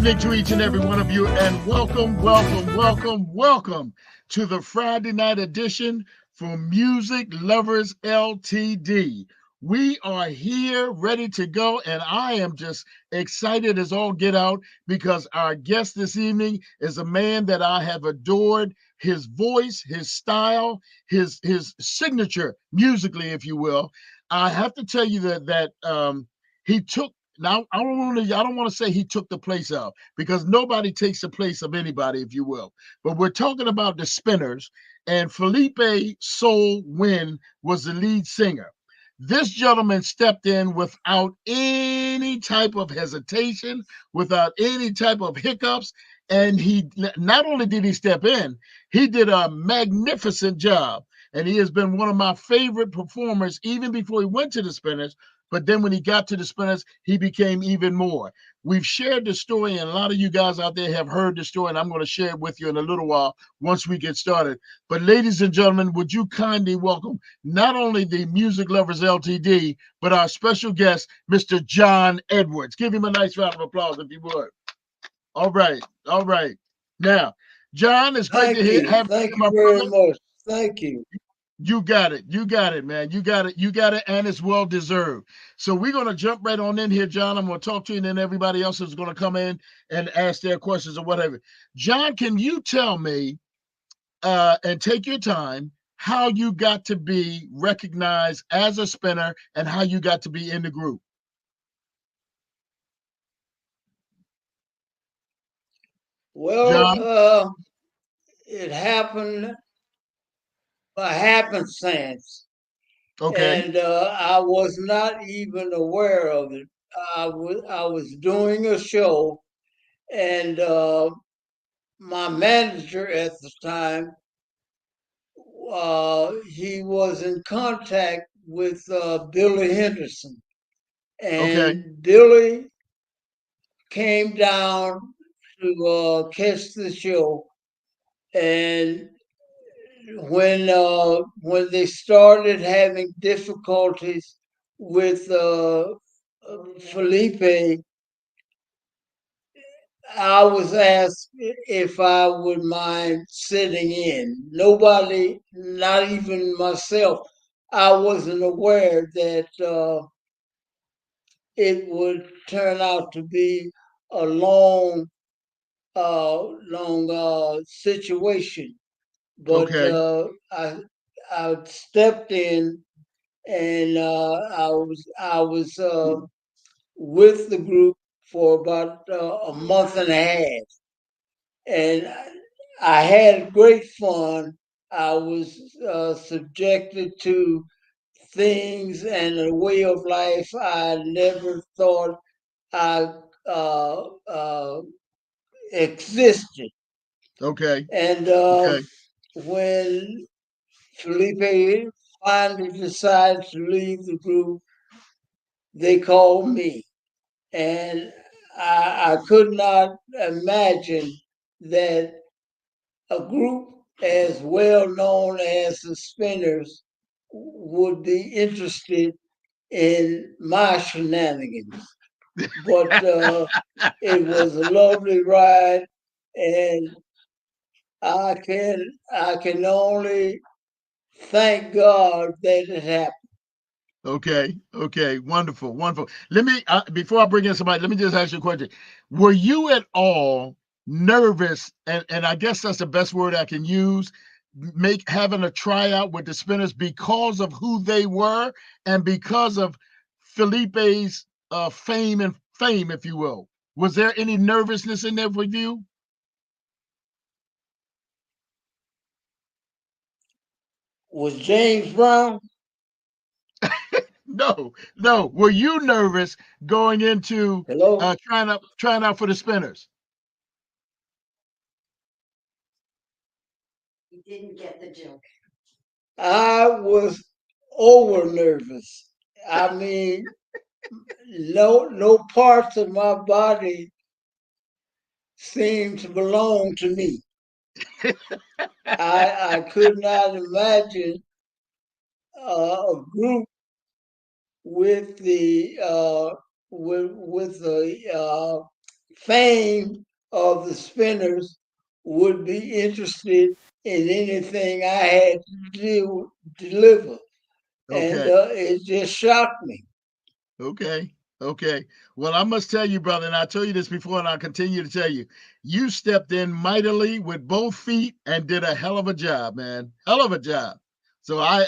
evening to each and every one of you, and welcome to the Friday night edition for Music Lovers LTD. We are here ready to go, and I am just excited as all get out because our guest this evening is a man that I have adored. His voice, his style, his signature musically, if you will. I have to tell you that he took now, I don't want to say he took the place of, because nobody takes the place of anybody, if you will. But we're talking about the Spinners, and Philippe Wynne was the lead singer. This gentleman stepped in without any type of hesitation, without any type of hiccups, and he not only did he step in, he did a magnificent job. And he has been one of my favorite performers even before he went to the Spinners. But then when he got to the Spinners, he became even more. We've shared the story, and a lot of you guys out there have heard the story, and I'm going to share it with you in a little while once we get started. But ladies and gentlemen, would you kindly welcome not only the Music Lovers LTD, but our special guest, Mr. John Edwards. Give him a nice round of applause, if you would. All right, all right. Now, John, it's great to have Thank you, you my very brother. much. Thank you. You got it. You got it, man. You got it. You got it. And it's well deserved. So we're going to jump right on in here, John. I'm going to talk to you, and then everybody else is going to come in and ask their questions or whatever. John, can you tell me, and take your time, how you got to be recognized as a spinner and how you got to be in the group? Well, John? it happened by happenstance, Okay. and I was not even aware of it. I was doing a show, and my manager at the time, he was in contact with Billy Henderson, Okay. and Billy came down to catch the show. And when they started having difficulties with Felipe, I was asked if I would mind sitting in. Nobody, not even myself, I wasn't aware that it would turn out to be a long situation. But Okay. I stepped in, and I was with the group for about a month and a half, and I had great fun. I was subjected to things and a way of life I never thought I uh, uh, existed. Okay. And Okay. when Felipe finally decided to leave the group, they called me. And I could not imagine that a group as well known as the Spinners would be interested in my shenanigans. But it was a lovely ride, and I can only thank God that it happened. Okay. Okay. Wonderful. Wonderful. Let me, before I bring in somebody, let me just ask you a question. Were you at all nervous? And I guess that's the best word I can use. Having a tryout with the Spinners because of who they were and because of Felipe's fame, if you will. Was there any nervousness in there for you? Was James Brown? No, no. Were you nervous going into Hello? trying out for the Spinners? You didn't get the joke. I was over nervous. I mean, no parts of my body seemed to belong to me. I could not imagine a group with the fame of the Spinners would be interested in anything I had to deliver. And Okay. it just shocked me. Okay. Okay. Well, I must tell you, brother, and I told you this before, and I'll continue to tell you, you stepped in mightily with both feet and did a hell of a job, man. Hell of a job. So I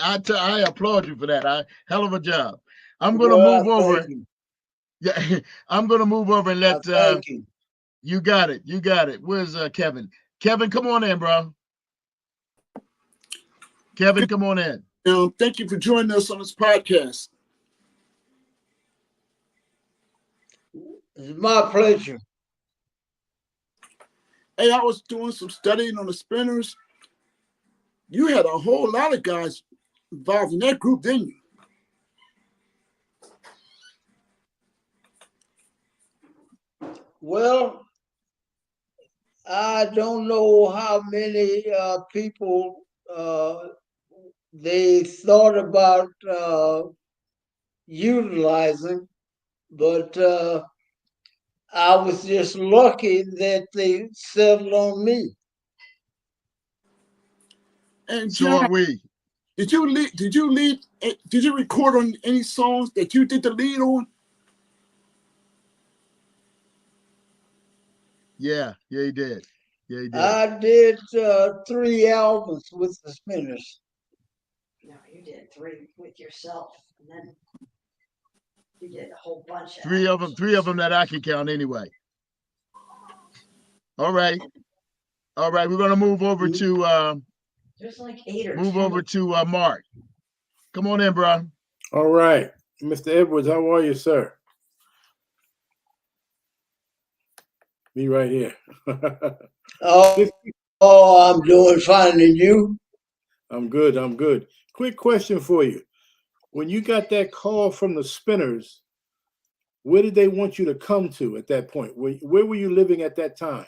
applaud you for that. Hell of a job. I'm gonna Well, move I thank over. you. Yeah, I'm gonna move over and I let thank you. you got it. You got it. Where's Kevin? Kevin, come on in, bro. Kevin, come on in. Thank you for joining us on this podcast. It's my pleasure. Hey, I was doing some studying on the Spinners. You had a whole lot of guys involved in that group, didn't you? Well, I don't know how many people they thought about utilizing, but I was just lucky that they settled on me. And So are John, we. did you lead? Did you record on any songs that you did the lead on? Yeah, yeah, he did. Yeah, he did. I did 3 albums with the Spinners. No, you did 3 with yourself, and then you did a whole bunch of Three of them that I can count anyway. All right. All right. We're gonna move over to There's like 8 or 10. Mark. Come on in, bro. All right. Mr. Edwards, how are you, sir? Me right here. Oh, I'm doing fine, and you? I'm good. I'm good. Quick question for you. When you got that call from the Spinners, where did they want you to come to at that point? Where were you living at that time?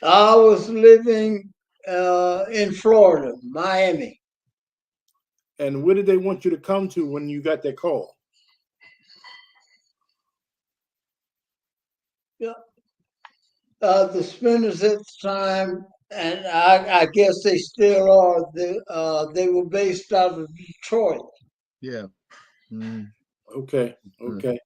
I was living in Florida, Miami. And where did they want you to come to when you got that call? Yeah. The Spinners at the time, and I guess they still are. They were based out of Detroit. Yeah. Mm. Okay. Okay.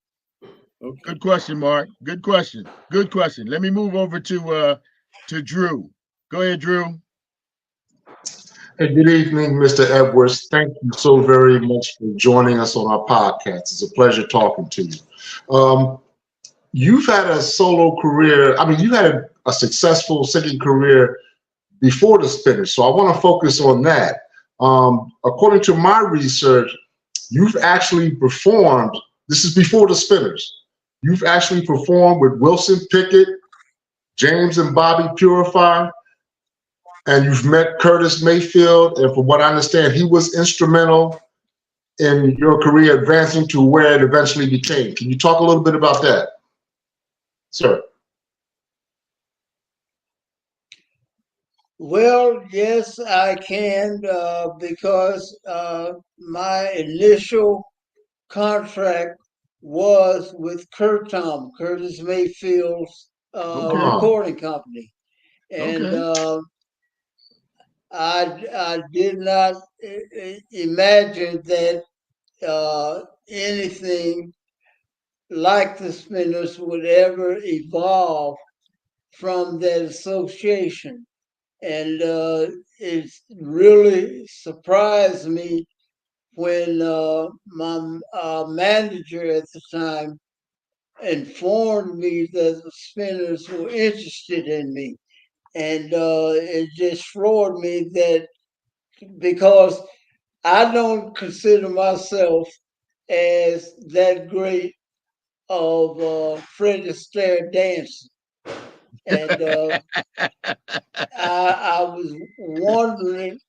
Okay. Good question, Mark. Good question. Good question. Let me move over to Drew. Go ahead, Drew. Hey, good evening, Mr. Edwards. Thank you so very much for joining us on our podcast. It's a pleasure talking to you. You've had a solo career. I mean, you had a successful singing career before the Spinners, so I want to focus on that. According to my research, you've actually performed. This is before the Spinners. You've actually performed with Wilson Pickett, James and Bobby Purify, and you've met Curtis Mayfield. And from what I understand, he was instrumental in your career advancing to where it eventually became. Can you talk a little bit about that, sir? Well, yes, I can because my initial contract was with Curtis Mayfield's Okay. recording company, and Okay. I did not imagine that anything like the Spinners would ever evolve from that association. And it really surprised me when my manager at the time informed me that the Spinners were interested in me. And it just floored me that because I don't consider myself as that great of Fred Astaire dancing. And I was wondering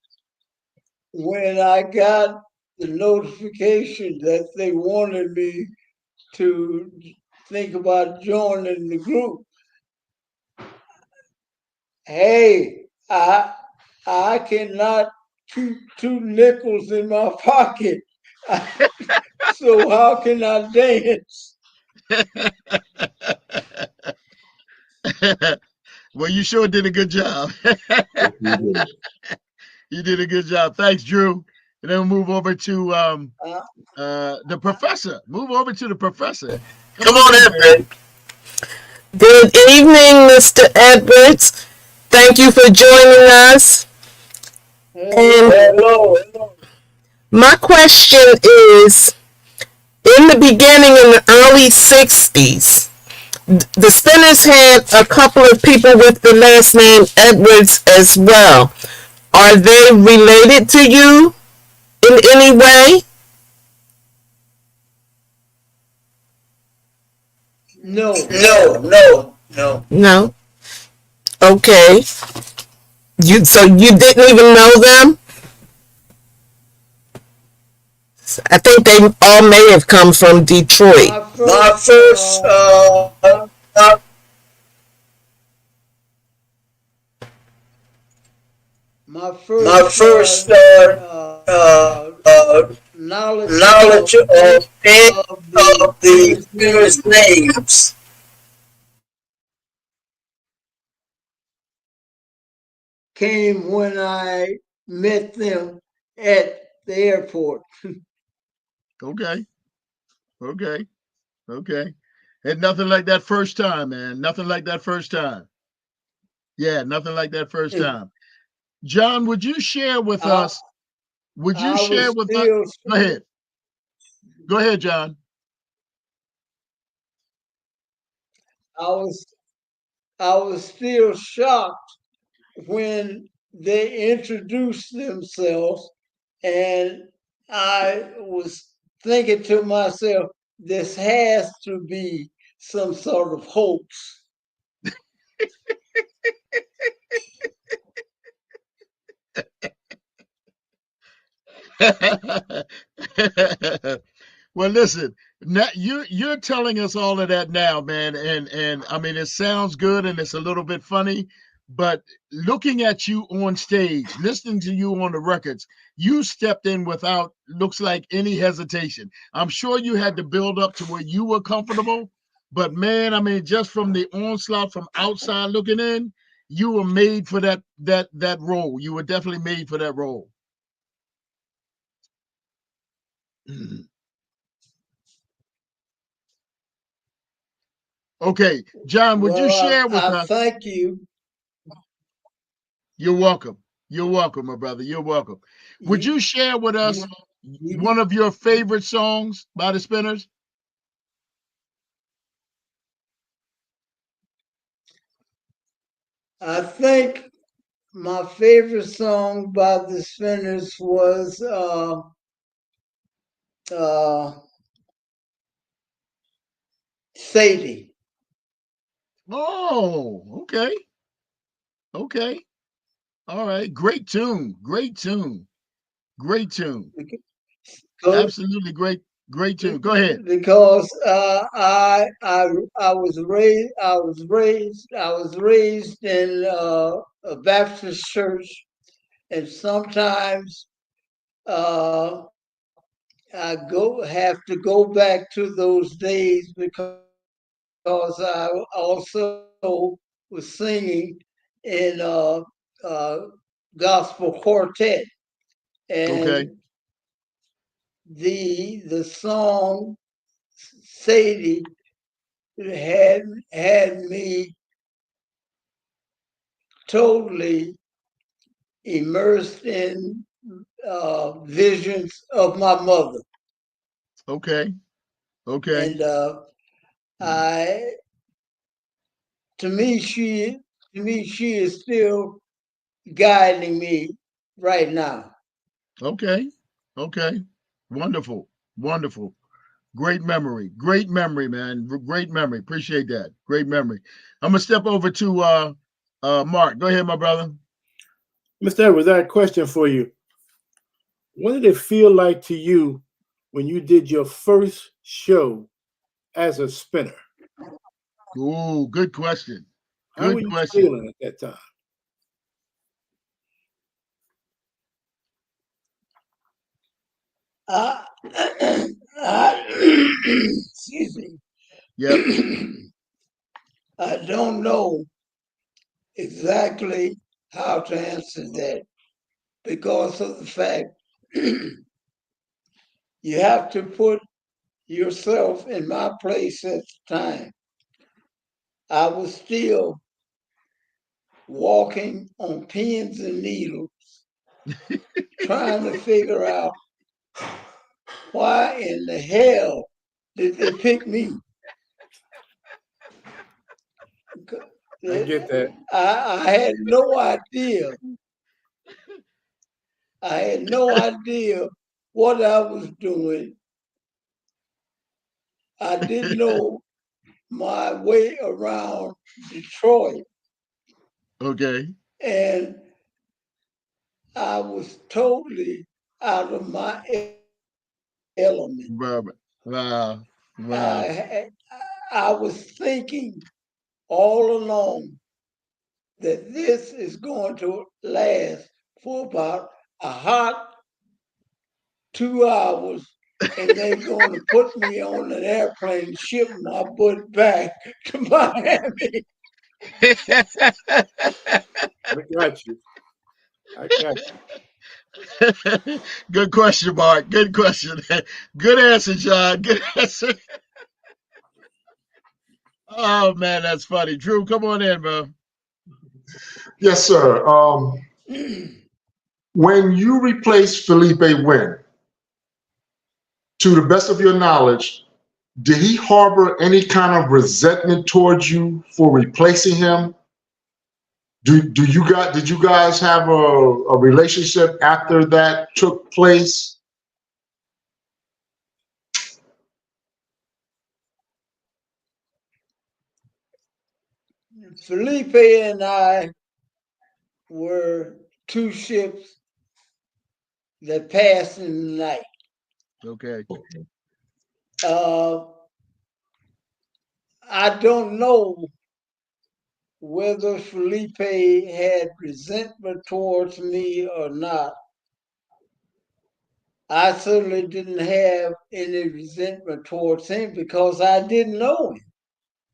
when I got the notification that they wanted me to think about joining the group. Hey, I cannot keep 2 nickels in my pocket. So how can I dance? Well, you sure did a good job. Yes, you did. You did a good job. Thanks, Drew. And then we'll move over to Uh, the professor. Move over to the professor. Come Come on on in, in, baby. babe. Good evening, Mr. Edwards. Thank you for joining us. And hello. my question is, in the beginning, in the early 60s, the Spinners had a couple of people with the last name Edwards as well. Are they related to you in any way? No, No, no, no, no. no. No? Okay. So you didn't even know them? I think they all may have come from Detroit. My My first, first, my, my my first first uh, knowledge knowledge of of any of the of the spinners' spinners' names names came when I met them at the airport. Okay. Okay. Okay. And nothing like that first time, man. Nothing like that first time. Yeah, nothing like that first And time. John, would you share with I, us? Would you I share was with us? still, Go ahead. Go ahead, John. I was, I was still shocked when they introduced themselves, and I was thinking to myself, this has to be some sort of hoax. Well, listen, now you're telling us all of that now, man, and I mean it sounds good and it's a little bit funny, but looking at you on stage, listening to you on the records, you stepped in without looks like any hesitation. I'm sure you had to build up to where you were comfortable, but man, I mean just from the onslaught from outside looking in, you were made for that role. You were definitely made for that role. Okay, John, would you Well, share with I us? thank you. You're welcome. You're welcome, my brother. You're welcome. Would You, you share with us you, you one of your favorite songs by the Spinners? I think my favorite song by the Spinners was uh, Sadie. Oh, okay. Okay. All right. Great tune. Great tune. Great tune. Absolutely great tune. Go ahead. Because I was raised I was raised in a Baptist church, and sometimes uh, I go have to go back to those days because I also was singing in a gospel quartet, Okay. and the song Sadie had had me totally immersed in visions of my mother, Okay. Okay. and I to me she is still guiding me right now. Okay. Okay. Wonderful. Wonderful. Great memory. Great memory, man. Great memory. Appreciate that. Great memory. I'm gonna step over to Mark. Go ahead, my brother. Mr. Edwards, I have a question for you. What did it feel like to you when you did your first show as a spinner? Ooh, good question. How were Good you question. feeling at that time? I, excuse me. Yep. I don't know exactly how to answer that because of the fact you have to put yourself in my place at the time. I was still walking on pins and needles, trying to figure out why in the hell did they pick me? I get that. I had no idea. I had no idea what I was doing. I didn't know my way around Detroit. Okay. And I was totally out of my element. Wow. Wow. Wow. I, I was thinking all along that this is going to last for about a hot 2 hours, and they're going to put me on an airplane and ship my butt back to Miami. I got you. I got you. Good question, Mark. Good question. Good answer, John. Good answer. Oh man, that's funny. Drew, come on in, bro. Yes, sir. When you replaced Philippe Wynne, to the best of your knowledge, did he harbor any kind of resentment towards you for replacing him? Did you guys have a relationship after that took place? Felipe and I were two ships that passed in the night. Okay. I don't know whether Felipe had resentment towards me or not. I certainly didn't have any resentment towards him because I didn't know him.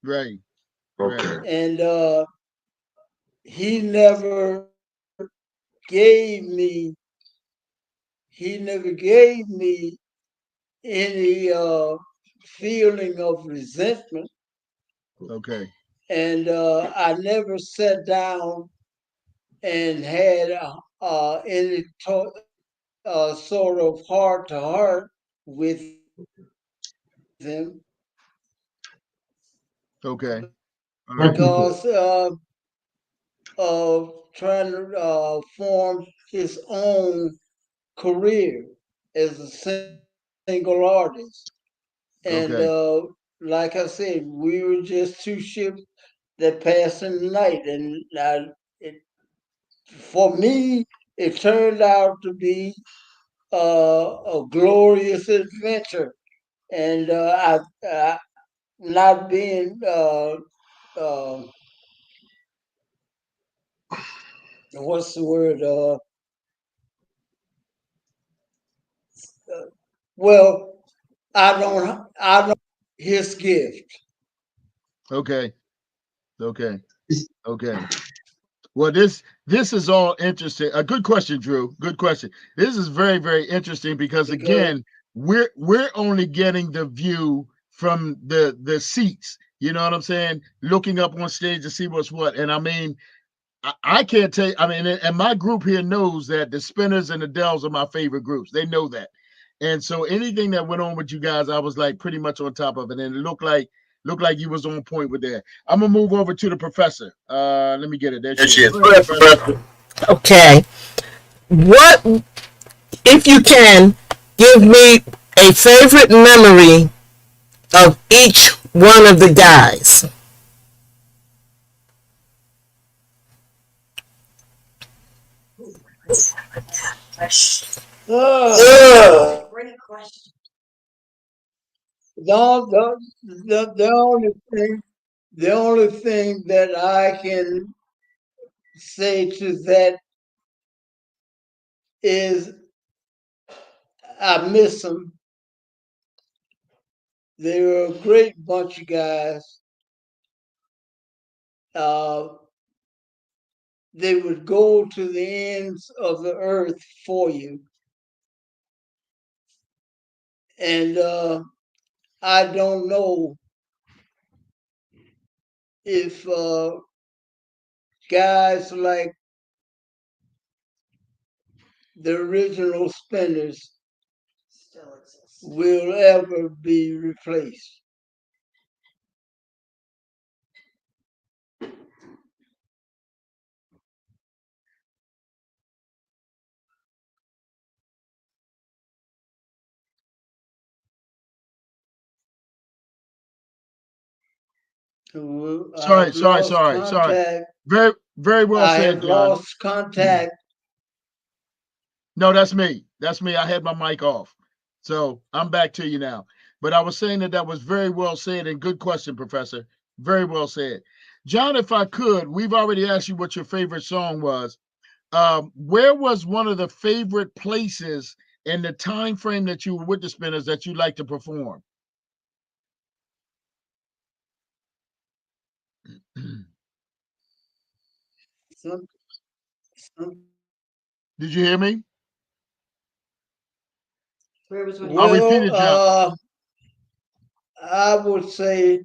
Right. Okay. Right. And he never gave me any feeling of resentment. Okay. And I never sat down and had any sort of heart to heart with him Okay. All Thank right. you, sir. because of trying to form his own career as a single artist. And Okay. like I said, we were just two ships that passed in the night. And for me, it turned out to be a glorious adventure. And not being uh, what's the word? Well, I don't his gift. Okay. Okay. Okay. Well, this is all interesting. A good question, Drew. Good question. This is very, very interesting because Because again, we're only getting the view from the seats. You know what I'm saying? Looking up on stage to see what's what. And I mean, I can't tell you, I mean, and my group here knows that the Spinners and the Dells are my favorite groups. They know that. And so anything that went on with you guys, I was like pretty much on top of it. And it looked like you was on point with that. I'm gonna move over to the professor. Let me get it. There There she she is. is. Go ahead, professor. Okay. What, if you can, give me a favorite memory of each one of the guys? uh, That's a great question. the only thing that I can say to that is I miss them. They were a great bunch of guys. They would go to the ends of the earth for you. And I don't know if guys like the original Spinners Still exists. will ever be replaced. Sorry, I've sorry, lost sorry, sorry. contact. Very, very well I said, have John. lost contact. No, that's me. That's me. I had my mic off. So I'm back to you now. But I was saying that was very well said and good question, Professor. Very well said. John, if I could, we've already asked you what your favorite song was. Where was one of the favorite places in the time frame that you were with the Spinners that you like to perform? Some, some, Did you hear me? Where was when I'll repeat well, it, John. I would say,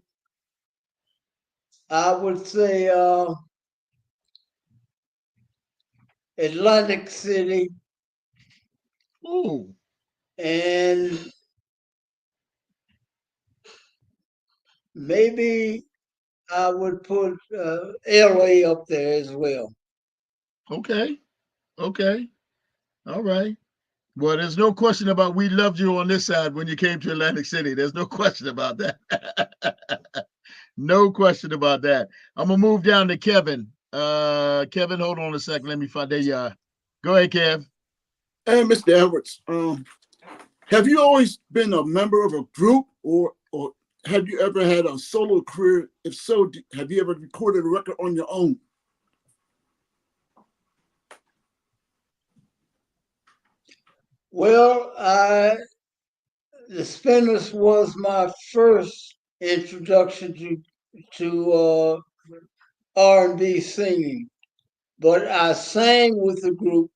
Atlantic City Ooh, and maybe I would put LA up there as well. okay. Okay. All right. Well, there's no question about we loved you on this side when you came to Atlantic City. There's no question about that. No question about that. I'm gonna move down to Kevin. Kevin, hold on a second. Let me find. There you are. Go ahead, Kev. Hey, Mr. Edwards, have you always been a member of a group, or have you ever had a solo career? If so, have you ever recorded a record on your own? Well, the Spinners was my first introduction to R&B singing, but I sang with a group,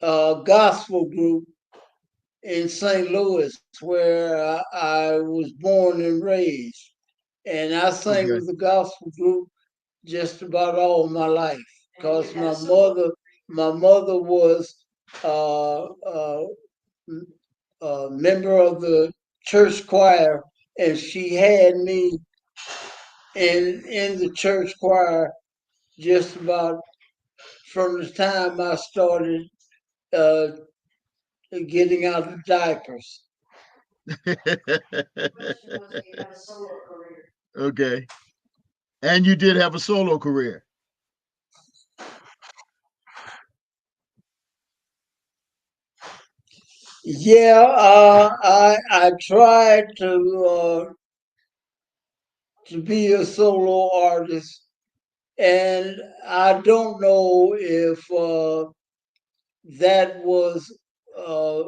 a gospel group in St. Louis, where I was born and raised, and I sang Okay. with the gospel group just about all my life because my mother was uh, uh, a member of the church choir, and she had me in the church choir just about from the time I started uh, getting out of diapers. Okay. And you did have a solo career. Yeah, I tried to be a solo artist, and I don't know if that was uh,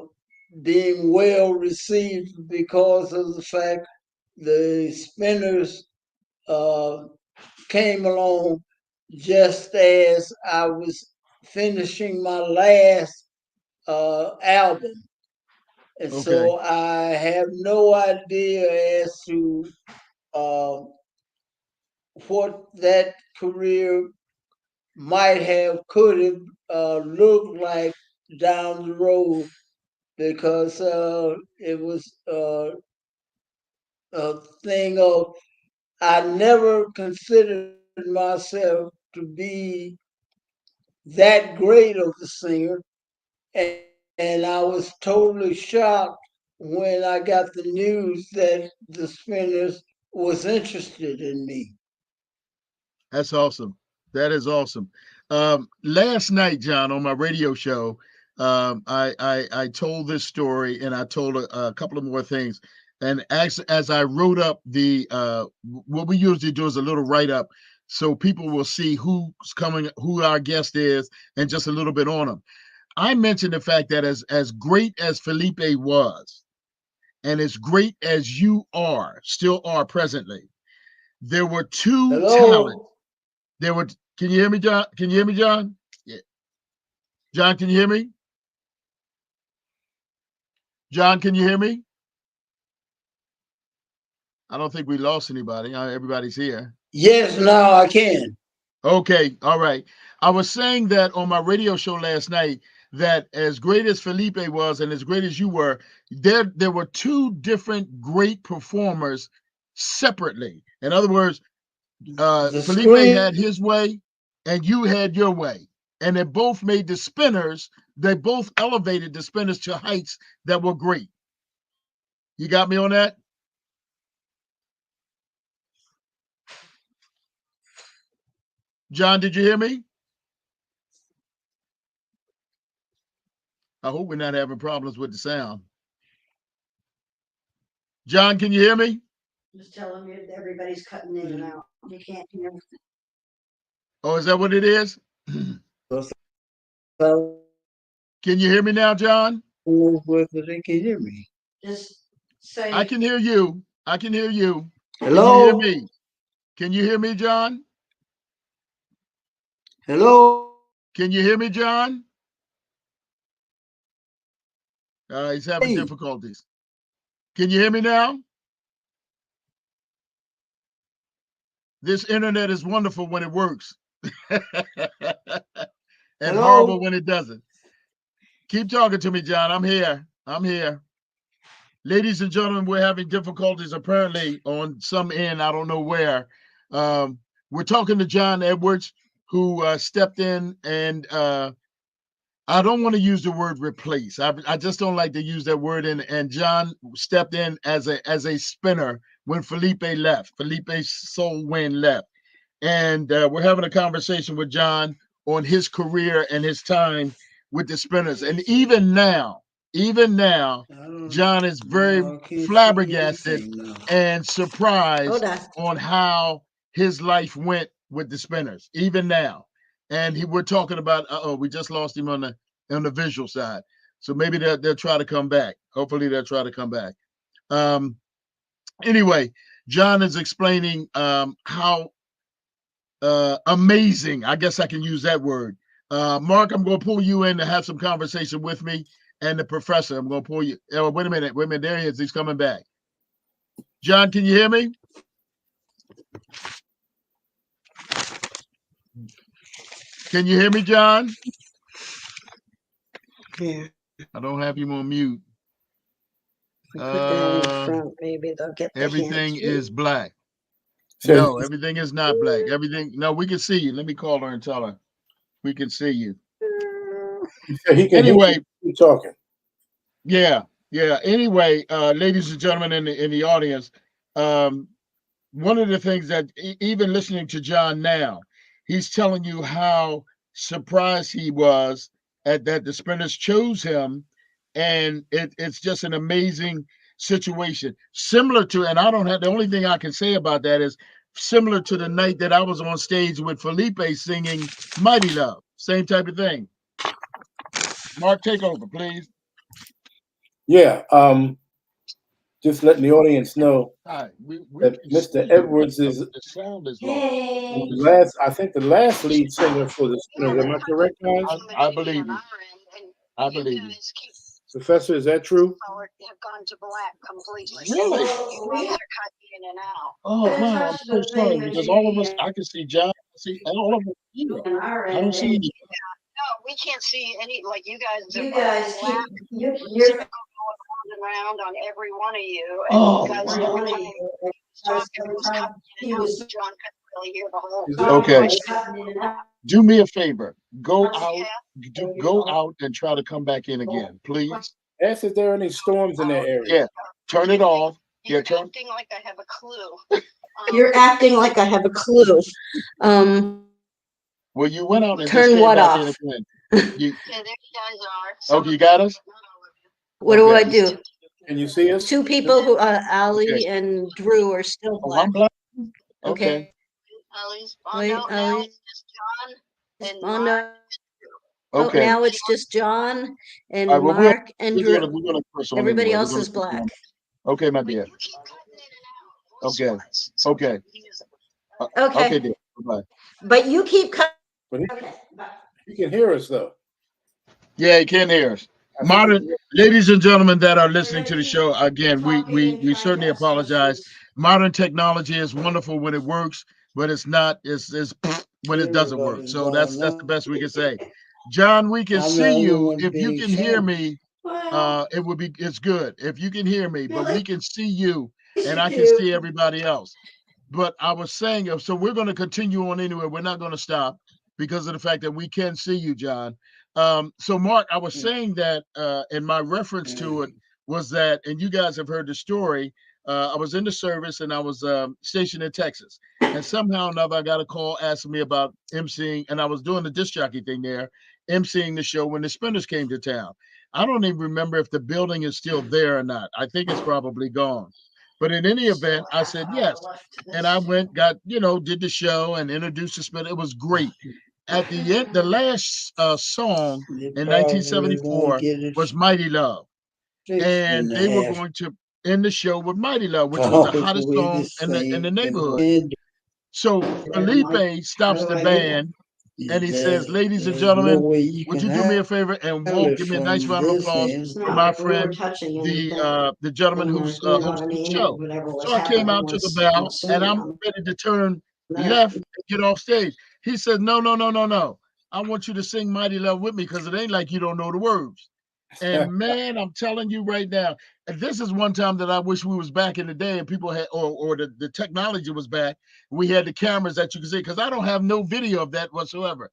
being well received because of the fact the Spinners uh, came along just as I was finishing my last album. And Okay. so I have no idea as to uh, what that career could have looked like down the road because it was a thing of I never considered myself to be that great of a singer, and I was totally shocked when I got the news that the Spinners was interested in me. That's awesome. That is awesome. Last night, John, on my radio show, I told this story and I told a couple of more things. And as I wrote up what we usually do is a little write up, so people will see who's coming, who our guest is, and just a little bit on them. I mentioned the fact that as great as Felipe was, and as great as you are, still are presently, there were two talents. Hello? There were. Can you hear me, John? Can you hear me, John? Yeah. John, can you hear me? John, can you hear me? I don't think we lost anybody. Everybody's here. Yes, now I can. Okay, all right. I was saying that on my radio show last night that as great as Felipe was and as great as you were, there were two different great performers separately. In other words, The Felipe screen, had his way and you had your way. And they both made the Spinners, they both elevated the Spinners to heights that were great. You got me on that? John, did you hear me? I hope we're not having problems with the sound. John, can you hear me? Just tell them everybody's cutting in and out. You can't hear. Oh, is that what it is? Can whether you hear me now, John? they can hear me. Just I say, can hear you. I can hear you. Can you hear Hello? me? Can you hear me, John? Hello? Can you hear me, John? He's having Hey. difficulties. Can you hear me now? This internet is wonderful when it works and horrible Hello? when it doesn't. Keep talking to me, John. I'm here. I'm here. Ladies and gentlemen, we're having difficulties apparently on some end. I don't know where. We're talking to John Edwards, who stepped in and I don't want to use the word replace. I just don't like to use that word. And John stepped in as a spinner when Felipe left. Felipe Soul Wynne left. And we're having a conversation with John on his career and his time with the Spinners. And even now, John is very flabbergasted and surprised on how his life went with the Spinners, even now. And we're talking about, we just lost him on the visual side. So maybe they'll try to come back. Hopefully they'll try to come back. Anyway, John is explaining how amazing, I guess I can use that word. Mark, I'm going to pull you in to have some conversation with me and the professor. I'm going to pull you. Oh, wait a minute. There he is. He's coming back. John, can you hear me? Can you hear me, John? yeah. I don't have you on mute. Put that in front, maybe they'll get the Everything hint. is black. So No, everything is not black. Everything. No, we can see you. Let me call her and tell her we can see you. he can Anyway, hear you talking. yeah. Anyway, ladies and gentlemen in the audience, one of the things that even listening to John now, he's telling you how surprised he was at that the Spinners chose him, and it's just an amazing situation. Similar to, and I don't have the only thing I can say about that is similar to the night that I was on stage with Felipe singing Mighty Love. Same type of thing. Mark, take over, please. Yeah. Just letting the audience know Hi, we that can Mr. see you, but Edwards is the sound is low. I think the last lead singer for the Spinners. Am I correct, guys? I believe you. I believe you. Professor, is that true? Have gone to black completely. Really? You guys are cutting in and out. Oh wow, I'm so sorry because all of us, I can see John, I see all of us here. I don't see any. No, we can't see any. Like you guys, You guys keep you're going around on every one of you. And Oh, you guys, wow. every time he was cutting in and out, John couldn't really hear the whole. Okay. cutting in and out. Do me a favor. Go out and try to come back in again, please. Ask if there are any storms in that area. Yeah. Turn it off. You're Yeah, turn. acting like I have a clue. You're acting like I have a clue. Well, you went out and Turn just came what back off? in again. You, Yeah, there you guys are. okay, you got us? What do Okay. I do? Can you see us? Two people who Ali Okay. and Drew are still Oh, black. I'm black. Okay. Okay. Ellie's Wait, Bondo. Now Ellie. it's just John and Mondo. Mark. Oh, Okay. now it's just John All right. and Well, Mark and we're Drew. gonna press on Everybody anyway. We're else gonna is press black. on. Okay, my dear. Okay. Okay. Okay, Okay, dear. Bye. but you keep coming. But Okay, bye. he can hear us though. Yeah, you can't hear us. I think Modern ladies and gentlemen that are listening to the Everybody show, again, talking and we trying certainly to ask apologize. questions. Modern technology is wonderful when it works, but it's not. It's when it doesn't work. Everybody's So going that's the on. best we can say. John, we can I'm the see only you. one If you being can hear shown. me, Well, it would be it's good. If you can hear me, but really, we can see you and I can you. see everybody else. But I was saying, so we're going to continue on anyway. We're not going to stop because of the fact that we can see you, John. So, Mark, I was saying that, and my reference to it was that, and you guys have heard the story. I was in the service and I was stationed in Texas. And somehow or another, I got a call asking me about emceeing, and I was doing the disc jockey thing there, emceeing the show when the Spinners came to town. I don't even remember if the building is still there or not. I think it's probably gone. But in any Still event, a I half said hour yes. left to And this I too. went, got, did the show and introduced the Spinner. It was great. At the end, the last song They in probably won't 1974 get it was Mighty Love. fixed in And the they were half going to end the show with Mighty Love, which was the hours the hottest way song this in the thing been neighborhood. going. So There, Mike. Felipe How stops do the I do that? band and he says, That ladies and there's no gentlemen, way you would can you do me a have favor and it give me a nice from round of this applause end. It's for not my like we were friend, touching anything. the gentleman And who's you know what I hosting the mean? show. Whatever was So I came happening out to the was, I'm bow and assuming, I'm on ready to turn there. left and get off stage. He said, no, no, no, no, no. I want you to sing Mighty Love with me because it ain't like you don't know the words. And man, I'm telling you right now, and this is one time that I wish we was back in the day and people had, or the technology was back. We had the cameras that you could see because I don't have no video of that whatsoever.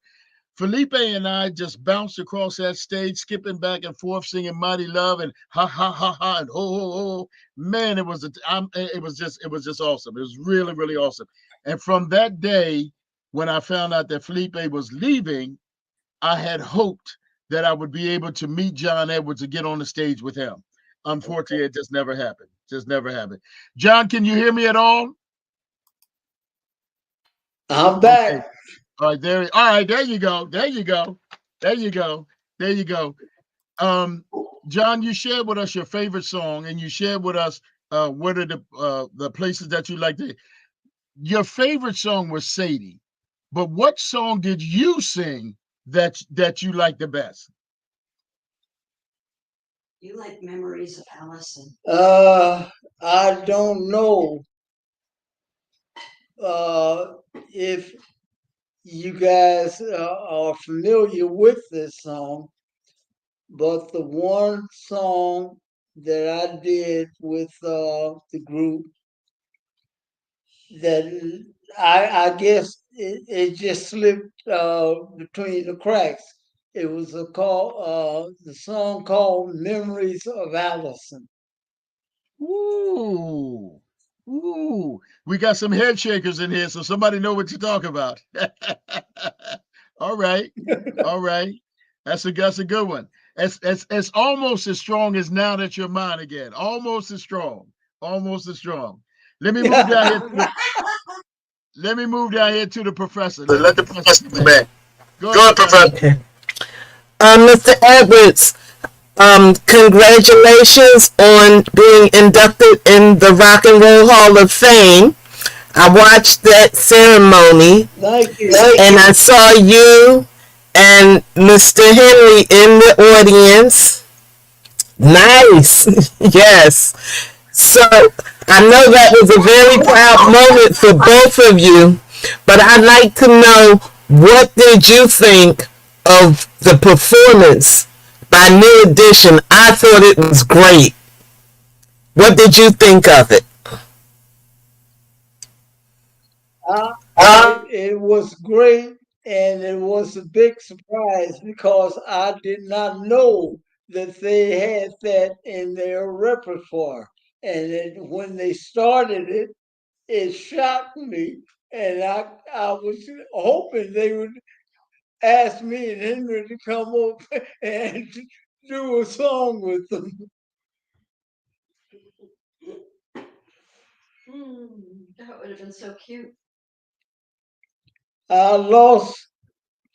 Felipe and I just bounced across that stage, skipping back and forth, singing "Mighty Love" and "Ha ha ha ha" and "Ho ho ho." Man, it was just awesome. It was really really awesome. And from that day, when I found out that Felipe was leaving, I had hoped that I would be able to meet John Edwards and get on the stage with him. Unfortunately, it just never happened. Just never happened. John, can you hear me at all? I'm Okay. back. All right, there you go. There you go. There you go. There you go. Um, John, you shared with us your favorite song, and you shared with us what are the places that you like to. Your favorite song was Sadie, but what song did you sing that you like the best? You like memories of Allison. I don't know uh, if you guys are familiar with this song, but the one song that I did with the group that I guess it just slipped between the cracks. It was the song called "Memories of Allison." Ooh, ooh, we got some head shakers in here, so somebody know what you're talking about. All right, all right. That's a good one. It's almost as strong as now that you're mine again. Almost as strong. Almost as strong. Let me move down here to the let me move down here to the professor. Let the Let the professor professor come come in. back. Go ahead, Go ahead, professor. Professor. Okay. Mr. Edwards, congratulations on being inducted in the Rock and Roll Hall of Fame. I watched that ceremony Thank you. and I saw you and Mr. Henry in the audience. Nice. Yes. So I know that was a very proud moment for both of you, but I'd like to know, what did you think of the performance by New Edition? I thought it was great. What did you think of it? Uh, Uh, it was great, and it was a big surprise because I did not know that they had that in their repertoire. And when they started it, it shocked me, and I was hoping they would ask me and Henry to come up and do a song with them. That would have been so cute. I lost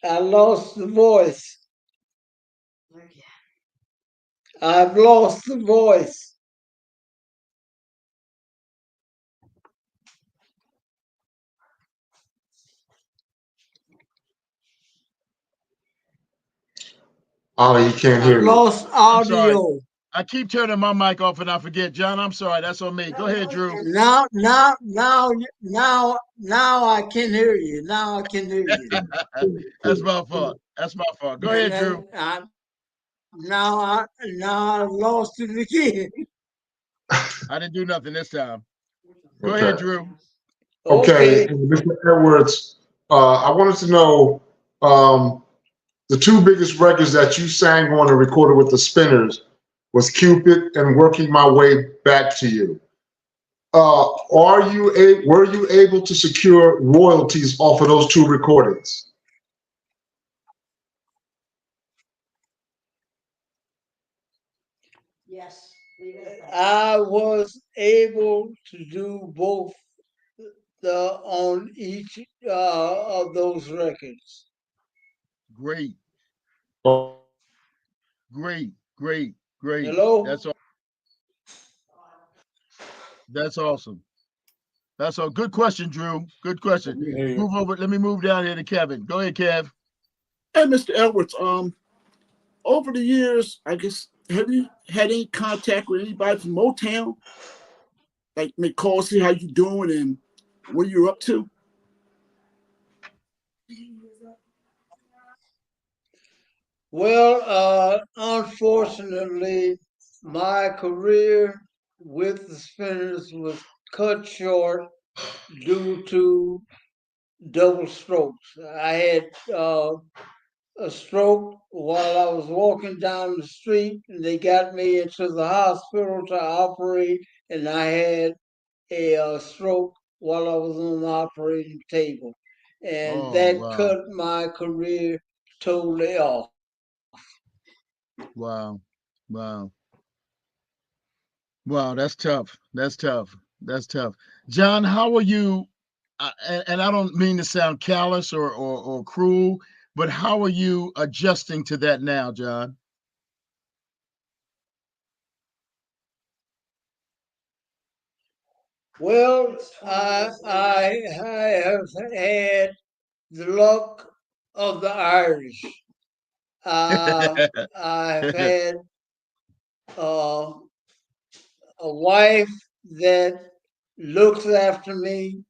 I lost the voice. Okay. I've lost the voice. Ollie, he can't I've hear you. lost I'm sorry. audio. I keep turning my mic off and I forget. John, I'm sorry. That's on me. Go ahead, Drew. Now I can hear you. Now I can hear you. That's my fault. That's my fault. Go And ahead, Drew. then now I lost it again. I didn't do nothing this time. Go Okay. ahead, Drew. Okay, Okay. and Mr. Edwards, I wanted to know the two biggest records that you sang on and recorded with the Spinners was Cupid and Working My Way Back to You. Were you able to secure royalties off of those two recordings? Yes. Leave it at that. I was able to do both on each of those records. Great, Oh, great, great, great. Hello? That's all. That's awesome. That's all. Good question, Drew. Good question. We hear you. Move over. Let me move down here to Kevin. Go ahead, Kev. Hey, Mr. Edwards, over the years, I guess, have you had any contact with anybody from Motown? Like, may call, see how you doing and what you're up to? Well, unfortunately, my career with the Spinners was cut short due to double strokes. I had a stroke while I was walking down the street, and they got me into the hospital to operate, and I had a stroke while I was on the operating table, and Oh, that wow. cut my career totally off. Wow. Wow. Wow. That's tough. That's tough. That's tough. John, how are you? And I don't mean to sound callous or cruel, but how are you adjusting to that now, John? Well, I have had the luck of the Irish. I've had uh, a wife that looks after me,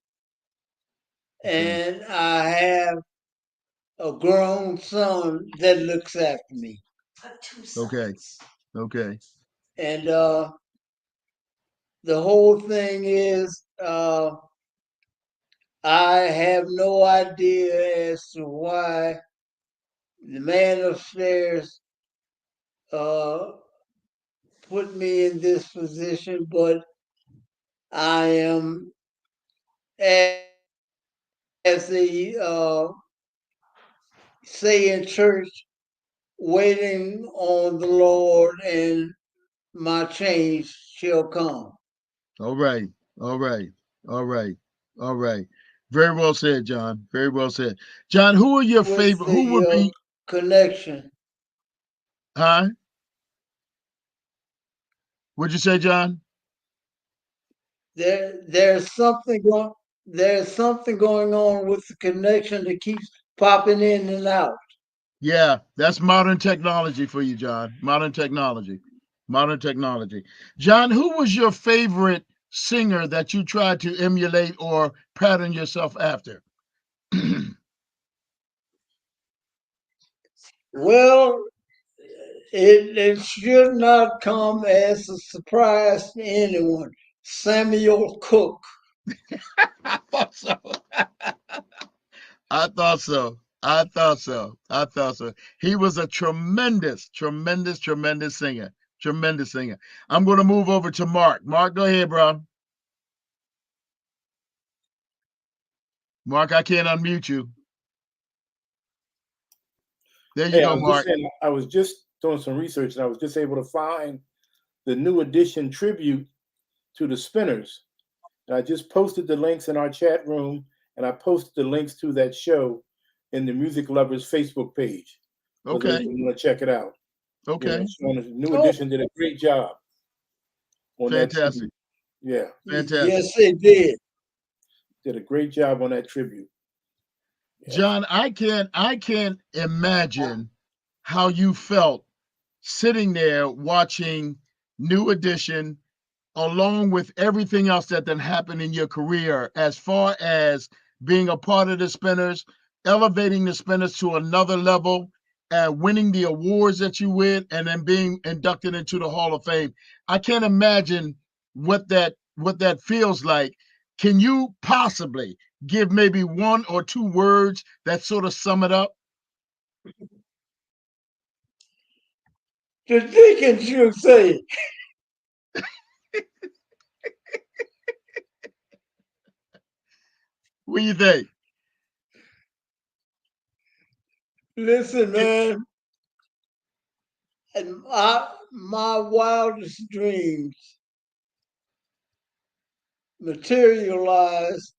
Okay. and I have a grown son that looks after me. Okay. Okay. And the whole thing is, I have no idea as to why the man upstairs put me in this position, but I am, as they say in church, waiting on the Lord, and my change shall come. All right. All right. All right. All right. Very well said, John. Very well said. John, who are your With favorite? Who would the be, connection, huh? What'd you say, John? there's something going on with the connection that keeps popping in and out. Yeah, that's modern technology for you, John. Modern technology. Modern technology. John, who was your favorite singer that you tried to emulate or pattern yourself after? Well, it should not come as a surprise to anyone. Samuel Cook. I thought so. I thought so. I thought so. I thought so. He was a tremendous, tremendous, tremendous singer. Tremendous singer. I'm going to move over to Mark. Mark, go ahead, bro. Mark, I can't unmute you. There you Hey, I go, was just Mark. saying, I was just doing some research and I was just able to find the new edition tribute to the Spinners. And I just posted the links in our chat room, and I posted the links to that show in the Music Lovers Facebook page for those Okay. who want to check it out. Okay. Sean, New Edition did a great job on that Fantastic. tribute. Yeah, Fantastic. Yes, they did. did a great job on that tribute. Yeah. John, I can't imagine how you felt sitting there watching New Edition along with everything else that then happened in your career as far as being a part of the Spinners, elevating the Spinners to another level, and winning the awards that you win, and then being inducted into the Hall of Fame. I can't imagine what that feels like. Can you possibly give maybe one or two words that sort of sum it up? The deacon should say, What do you think? listen, man, and my wildest dreams materialized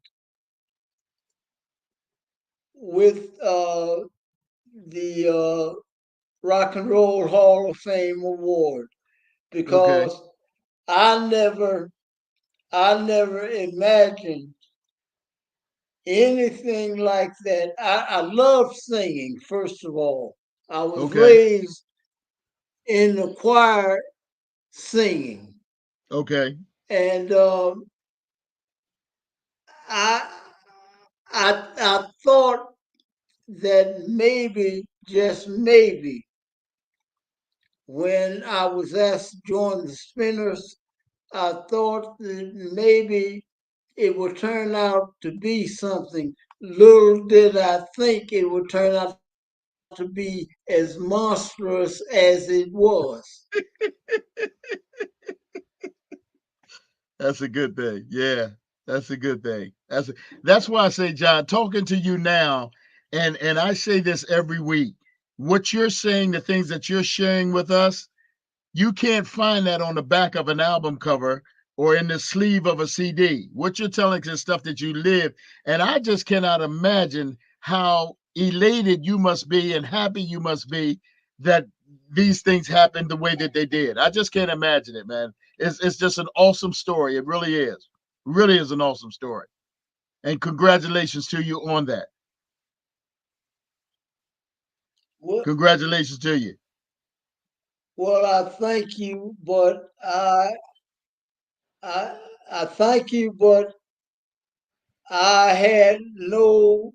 with the Rock and Roll Hall of Fame award Okay. because I never imagined anything like that. I love singing, first of all. I was Okay. raised in the choir singing. Okay. And I, I thought that maybe, just maybe, when I was asked to join the Spinners, I thought that maybe it would turn out to be something. Little did I think it would turn out to be as monstrous as it was. That's a good thing. Yeah, that's a good thing. That's why I say, John, talking to you now, and I say this every week. What you're saying, the things that you're sharing with us, you can't find that on the back of an album cover or in the sleeve of a CD. What you're telling us is stuff that you live, and I just cannot imagine how elated you must be and happy you must be that these things happened the way that they did. I just can't imagine it, man. It's just an awesome story. It really is. Really is an awesome story. And congratulations to you on that. Well, Congratulations to you. well, I thank you, but I, I thank you, but I had no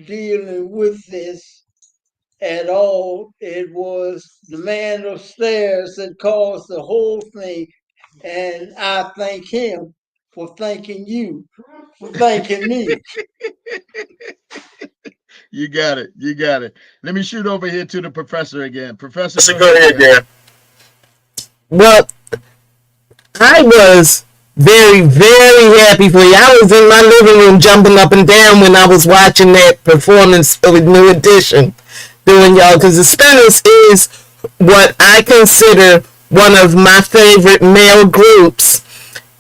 dealing with this at all. It was the man upstairs that caused the whole thing, and I thank him for thanking you, for thanking me. You got it. You got it. Let me shoot over here to the professor again. Professor, So go go ahead, ahead, Dan. Dan. Well, I was very, very happy for you. I was in my living room jumping up and down when I was watching that performance with New Edition doing y'all, because the Spinners is what I consider one of my favorite male groups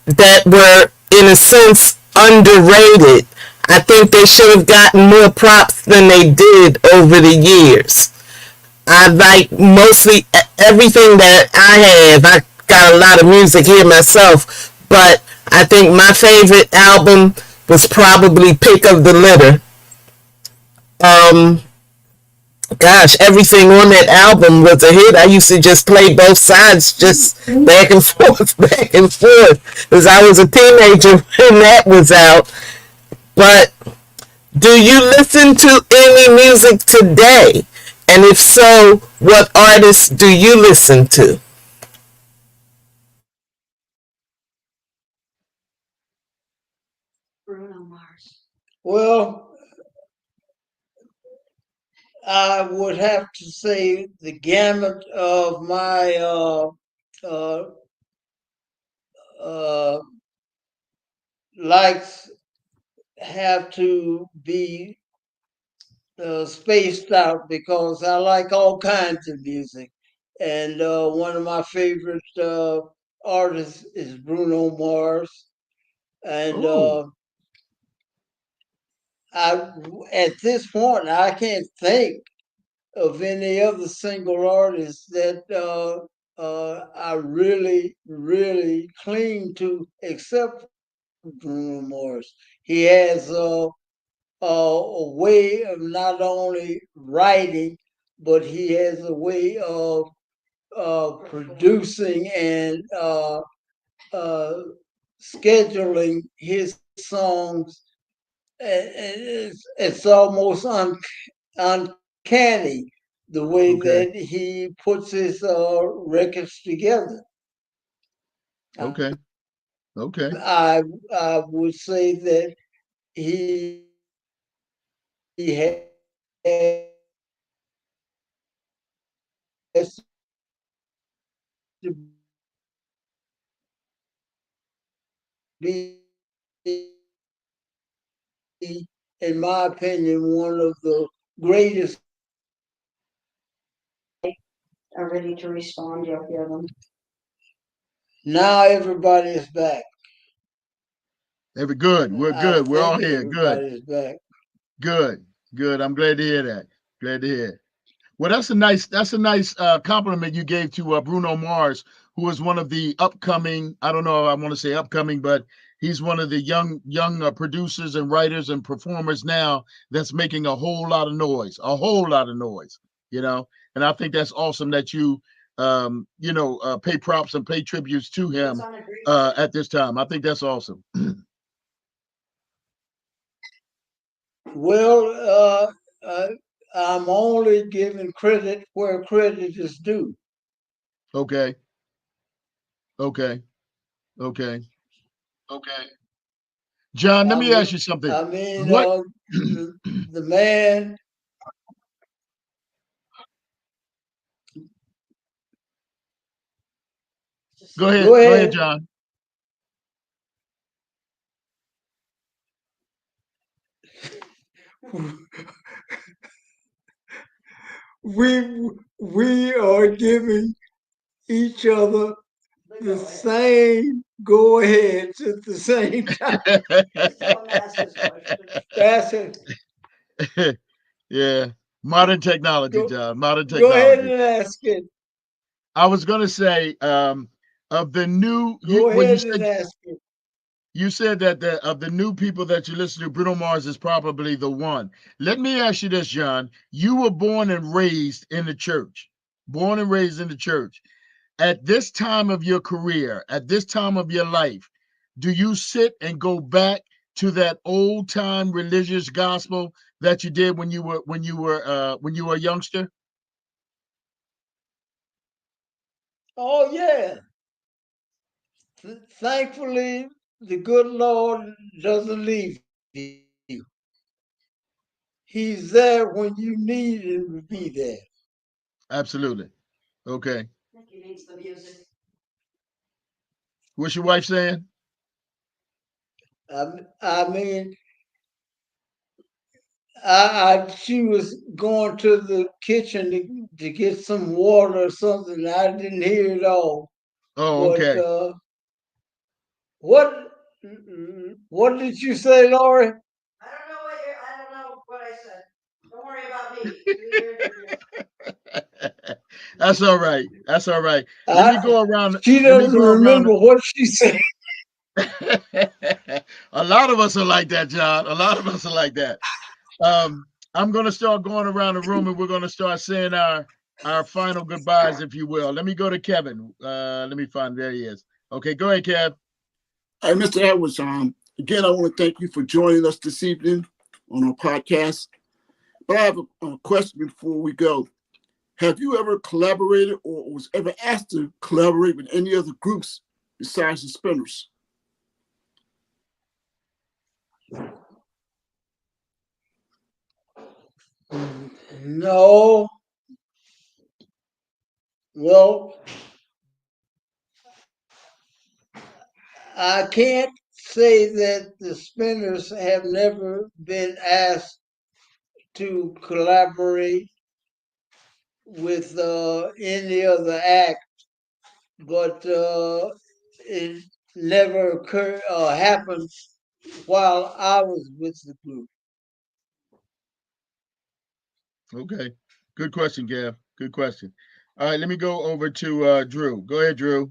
that were, in a sense, underrated. I think they should have gotten more props than they did over the years. I like mostly everything that I have. I got a lot of music here myself, but I think my favorite album was probably Pick of the Litter. Um, Gosh, everything on that album was a hit. I used to just play both sides, just back and forth, back and forth, because I was a teenager when that was out. But do you listen to any music today? And if so, what artists do you listen to? Bruno Mars. Well, I would have to say the gamut of my uh, uh, likes have to be spaced out because I like all kinds of music. And one of my favorite artists is Bruno Mars. And Oh, I, at this point, I can't think of any other single artist that I really, really cling to, except Bruno Mars. He has a way of not only writing, but he has a way of producing and scheduling his songs. It's almost uncanny the way Okay. that he puts his records together. Okay. Okay. I would say that he has to be, in my opinion, one of the greatest. Are ready to respond, you'll hear them. Now everybody is back. Good. We're I good. We're all think here. Good. everybody is back. Good. Good. I'm glad to hear that. Glad to hear. Well, that's a nice compliment you gave to Bruno Mars, who is one of the upcoming. I don't know. I want to say upcoming, but he's one of the young producers and writers and performers now that's making a whole lot of noise. A whole lot of noise. You know, and I think that's awesome that you pay props and pay tributes to him at this time. I think that's awesome. Well, I'm only giving credit where credit is due. Okay. Okay. Okay. John, let I me ask mean, you something. I mean, What? the man. Go Go ahead. Go ahead, ahead. John. We are giving each other the same go aheads at the same time. That's it. Yeah. Modern technology, Go, John. Modern go ahead technology. and ask it. I was gonna say, of the new Go when ahead and ask it. you said that of the new people that you listen to, Bruno Mars is probably the one. Let me ask you this, John. You were born and raised in the church. Born and raised in the church. At this time of your career, at this time of your life, do you sit and go back to that old time religious gospel that you did when you were a youngster? Oh yeah. Thankfully, the good Lord doesn't leave you. He's there when you need him to be there. Absolutely. Okay. I think he needs the music. What's your wife saying? I mean, she was going to the kitchen to get some water or something. I didn't hear it all. Oh, But okay. what what did you say, Lori? I don't know what I said. Don't worry about me. Do your interview. That's all right. That's all right. Let me I, go around. she Let me doesn't go around. remember what she said. A lot of us are like that, John. A lot of us are like that. I'm going to start going around the room and we're going to start saying our final goodbyes, if you will. Let me go to Kevin. Let me find. There he is. Okay, go ahead, Kev. Hey, Mr. Edwards, again, I want to thank you for joining us this evening on our podcast. But I have a question before we go. Have you ever collaborated or was ever asked to collaborate with any other groups besides the Spinners? No. Well, I can't say that the Spinners have never been asked to collaborate with any other act, but it never occurred happened while I was with the group. Okay. Good question, Gav. Good question. All right, let me go over to Drew. Go ahead, Drew.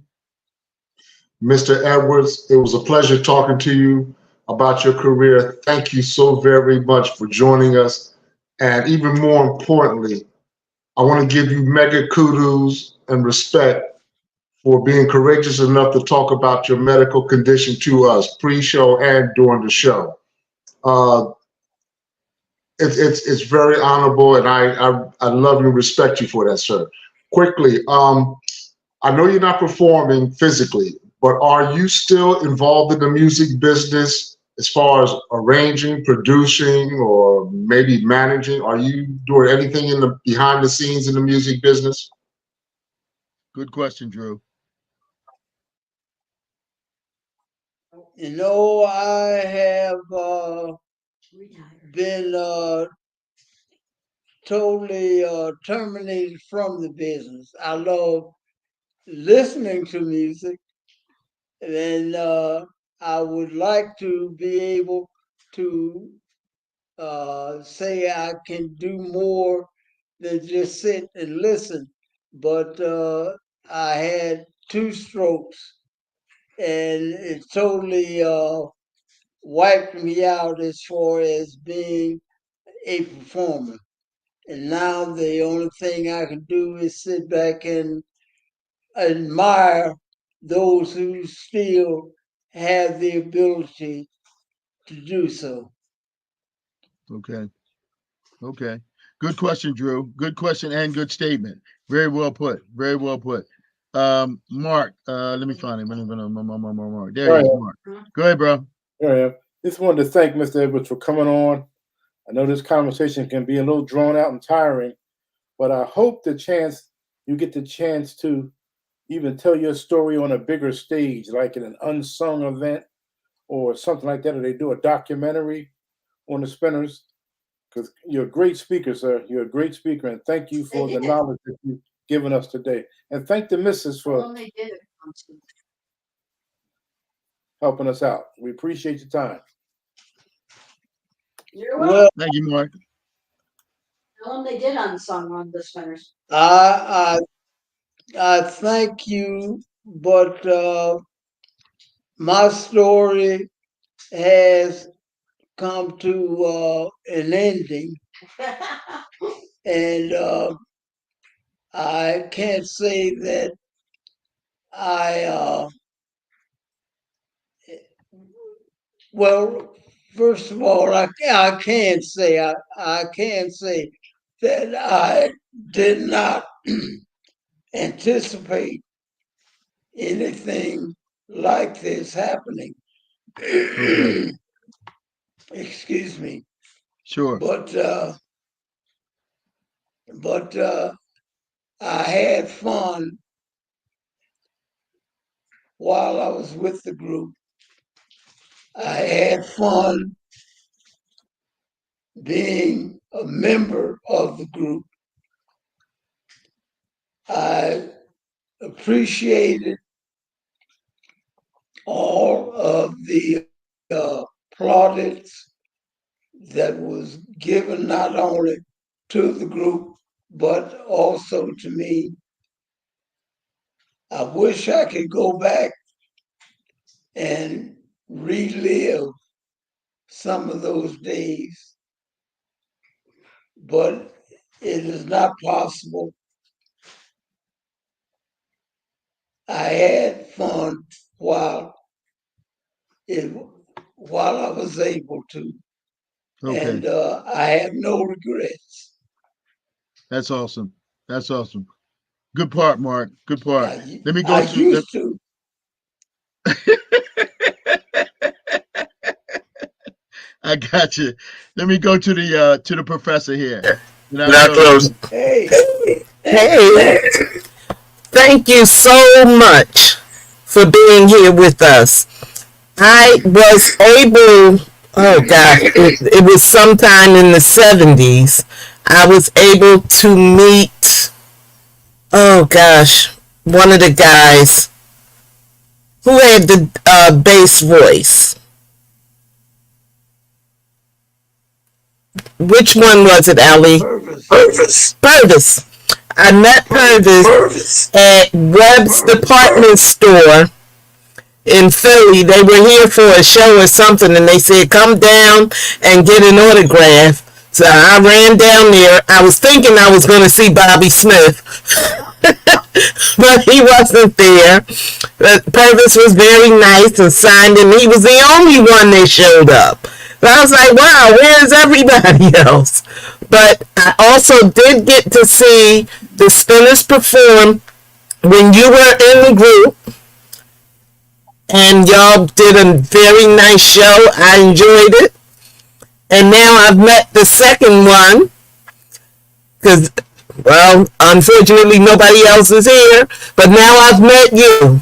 Mr. Edwards, it was a pleasure talking to you about your career. Thank you so very much for joining us. And even more importantly, I want to give you mega kudos and respect for being courageous enough to talk about your medical condition to us pre-show and during the show. Uh, it's very honorable, and I love you and respect you for that, sir. Quickly, I know you're not performing physically, but are you still involved in the music business as far as arranging, producing, or maybe managing? Are you doing anything in the behind the scenes in the music business? Good question, Drew. I have been totally terminated from the business. I love listening to music, and I would like to be able to say I can do more than just sit and listen. But I had 2 strokes, and it totally wiped me out as far as being a performer. And now the only thing I can do is sit back and admire those who still have the ability to do so. Okay. Okay. Good question, Drew. Good question and good statement. Very well put. Very well put. Mark, let me find him. Mark. There he is, Mark. Go ahead, bro. There I am. Just wanted to thank Mr. Edwards for coming on. I know this conversation can be a little drawn out and tiring, but I hope you get the chance to even tell your story on a bigger stage, like in an unsung event or something like that, or they do a documentary on the Spinners, because you're a great speaker, sir. You're a great speaker, and thank you for the knowledge that you've given us today. And thank the missus for helping us out. We appreciate your time. You're welcome. Well, Thank you, Mark. Tell them they did unsung on the Spinners. I thank you, but my story has come to an ending, and I can't say that I well. First of all, I can say that I did not anticipate anything like this happening. Okay. Excuse me. Sure. But I had fun while I was with the group. I had fun being a member of the group. I appreciated all of the plaudits that was given not only to the group but also to me. I wish I could go back and relive some of those days, but it is not possible. I had fun while I was able to, Okay. and I have no regrets. That's awesome. That's awesome. Good part, Mark. Good part. Let me go I used to. I got you. Let me go to the professor here. Not close. Hey, Hey, thank you so much for being here with us. I was able, oh God, it was sometime in the 70s. I was able to meet, oh gosh, one of the guys who had the bass voice. Which one was it, Ali? Purvis. Purvis. I met Purvis at Webb's department store in Philly. They were here for a show or something, and they said, come down and get an autograph. So I ran down there. I was thinking I was going to see Bobby Smith, but he wasn't there. But Purvis was very nice and signed him. He was the only one that showed up. So I was like, wow, where's everybody else? But I also did get to see the Spinners perform when you were in the group, and y'all did a very nice show. I enjoyed it. And now I've met the second one, because, well, unfortunately nobody else is here, but now I've met you.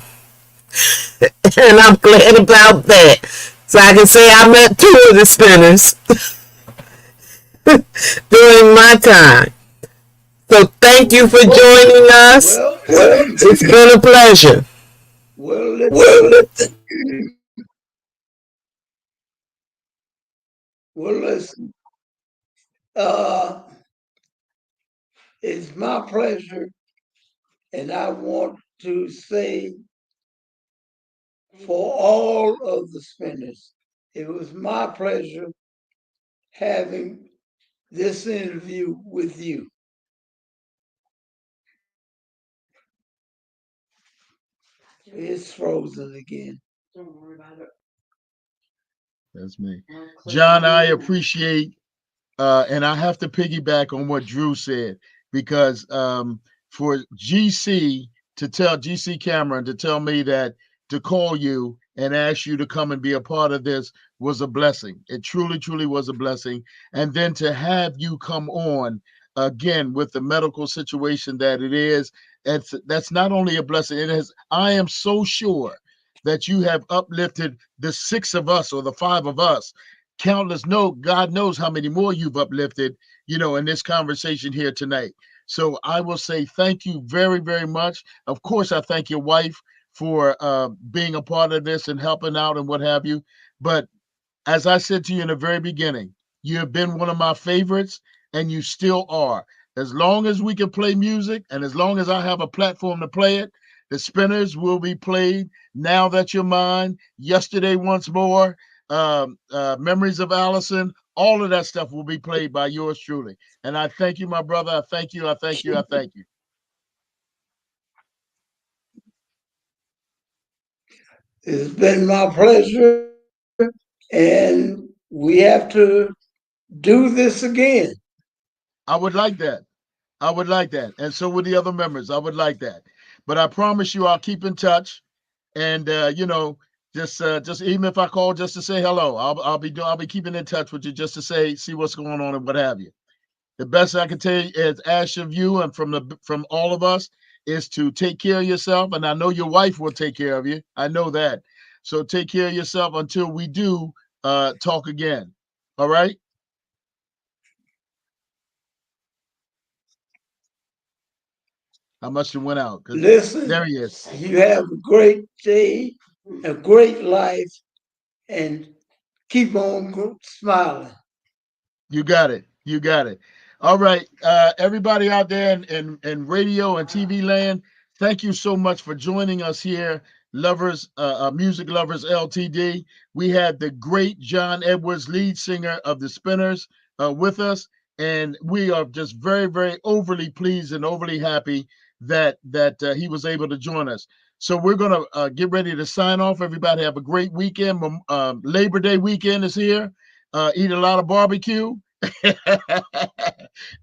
And I'm glad about that. So I can say I met two of the Spinners during my time. So thank you for joining us. It's been a pleasure. Listen. It's my pleasure, and I want to say for all of the Spinners, it was my pleasure having this interview with you. It's frozen again. Don't worry about it. That's me. John, I appreciate, and I have to piggyback on what Drew said, because for GC Cameron to tell me that to call you and ask you to come and be a part of this was a blessing. It truly, truly was a blessing. And then to have you come on again with the medical situation that it is, that's not only a blessing. It is. I am so sure that you have uplifted the six of us or the five of us. Countless, God knows how many more you've uplifted, in this conversation here tonight. So I will say thank you very, very much. Of course, I thank your wife for being a part of this and helping out and what have you. But as I said to you in the very beginning, you have been one of my favorites, and you still are. As long as we can play music, and as long as I have a platform to play it, the Spinners will be played. Now That You're Mine, Yesterday Once More, Memories of Allison, all of that stuff will be played by yours truly. And I thank you, my brother. I thank you. I thank you. I thank you. It's been my pleasure, and we have to do this again. I would like that. I would like that. And so would the other members. I would like that. But I promise you I'll keep in touch. And just even if I call just to say hello, I'll be keeping in touch with you just to see what's going on and what have you. The best I can tell you is ask of you and from all of us is to take care of yourself. And I know your wife will take care of you. I know that. So take care of yourself until we do talk again. All right. I must have went out. Listen, there he is. You have a great day, a great life, and keep on smiling. You got it. You got it. All right. Everybody out there in radio and TV land, thank you so much for joining us here, Lovers, Music Lovers LTD. We had the great John Edwards, lead singer of the Spinners, with us, and we are just very, very overly pleased and overly happy that he was able to join us. So we're going to get ready to sign off. Everybody have a great weekend. Labor Day weekend is here. Eat a lot of barbecue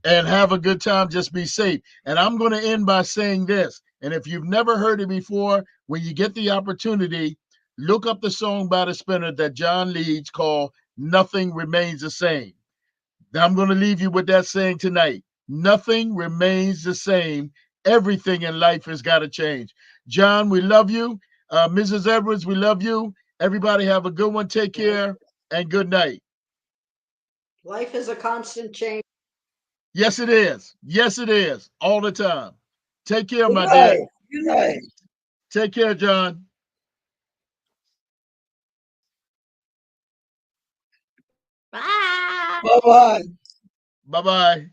and have a good time. Just be safe. And I'm going to end by saying this. And if you've never heard it before, when you get the opportunity, look up the song by the Spinner that John leads called Nothing Remains the Same. Now I'm going to leave you with that saying tonight. Nothing remains the same. Everything in life has got to change. John, we love you. Mrs. Edwards, we love you. Everybody have a good one. Take care and good night. Life is a constant change. Yes, it is. Yes, it is. All the time. Take care, Good my night. dear. Good night. Take care, John. Bye. Bye-bye. Bye-bye.